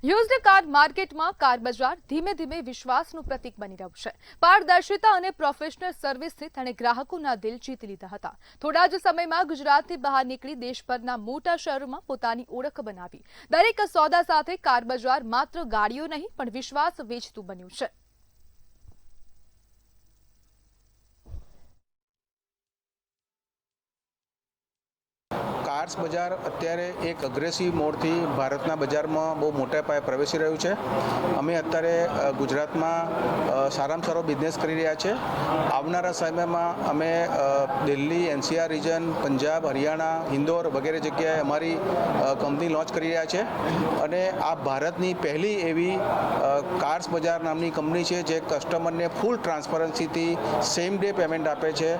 Used car માર્કેટમાં car બજાર ધીમે ધીમે વિશ્વાસનું પ્રતીક બની રહ્યું છે। પારદર્શિતા અને પ્રોફેશનલ સર્વિસથી તેણે ગ્રાહકોના દિલ જીતી લીધા હતા। થોડા જ સમયમાં ગુજરાતથી બહાર નીકળી દેશભરના મોટા શહેરોમાં પોતાની ઓળખ બનાવી। દરેક સોદા સાથે કાર બજાર માત્ર ગાડીઓ નહીં પણ વિશ્વાસ વેચતું બન્યું છે। કાર્સ બજાર અત્યારે એક અગ્રેસિવ મોડથી ભારતના બજારમાં બહુ મોટા પાયે પ્રવેશી રહ્યું છે। અમે અત્યારે ગુજરાતમાં સારામાં સારો બિઝનેસ કરી રહ્યા છે। આવનારા સમયમાં અમે દિલ્હી, NCR રીજન, પંજાબ, હરિયાણા, ઇન્દોર વગેરે જગ્યાએ અમારી કંપની લોન્ચ કરી રહ્યા છે અને આ ભારતની પહેલી એવી કાર્સ બજાર નામની કંપની છે જે કસ્ટમરને ફૂલ ટ્રાન્સપરન્સીથી સેમ ડે પેમેન્ટ આપે છે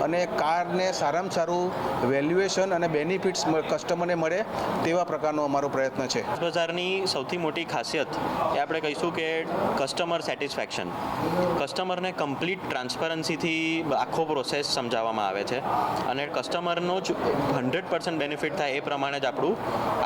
અને કારને સારામાં સારું વેલ્યુએશન અને બેનિફિટ્સ કસ્ટમરને મળે તેવા પ્રકારનો અમારો પ્રયત્ન છે। બજારની સૌથી મોટી ખાસિયત એ આપણે કહીશું કે કસ્ટમર સેટિસ્ફેક્શન। કસ્ટમરને કમ્પ્લીટ ટ્રાન્સપરન્સીથી આખો પ્રોસેસ સમજાવવામાં આવે છે અને કસ્ટમરનો જ 100% બેનિફિટ થાય એ પ્રમાણે જ આપણું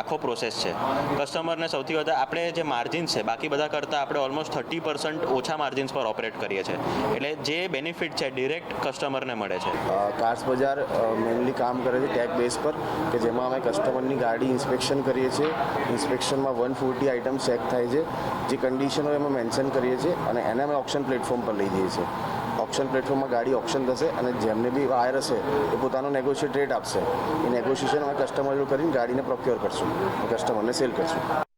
આખો પ્રોસેસ છે। કસ્ટમરને સૌથી વધારે આપણે જે માર્જિન્સ છે બાકી બધા કરતાં આપણે ઓલમોસ્ટ 30% ઓછા માર્જિન્સ પર ઓપરેટ કરીએ છીએ, એટલે જે બેનિફિટ છે ડિરેક્ટ કસ્ટમરને મળે છે। કાર્સ બજાર મેઇનલી કામ કરે છે ટેગ બેઝ પર કે જેમાં અમે કસ્ટમરની ગાડી ઇન્સ્પેક્શન કરીએ છીએ। ઇન્સ્પેક્શનમાં 140 આઇટમ ચેક થાય છે, જે કન્ડિશનો એમાં મેન્શન કરીએ છીએ અને એને અમે ઓપ્શન પ્લેટફોર્મ પર લઈ જઈએ છીએ। ઓપ્શન પ્લેટફોર્મમાં ગાડી ઓપ્શન થશે અને જેમને બી વાયર હશે એ પોતાનો નેગોશિયેટ રેટ આપશે। એ નેગોશિએશન અમે કસ્ટમર જોડે કરીને ગાડીને પ્રોક્યોર કરશું, કસ્ટમરને સેલ કરશું।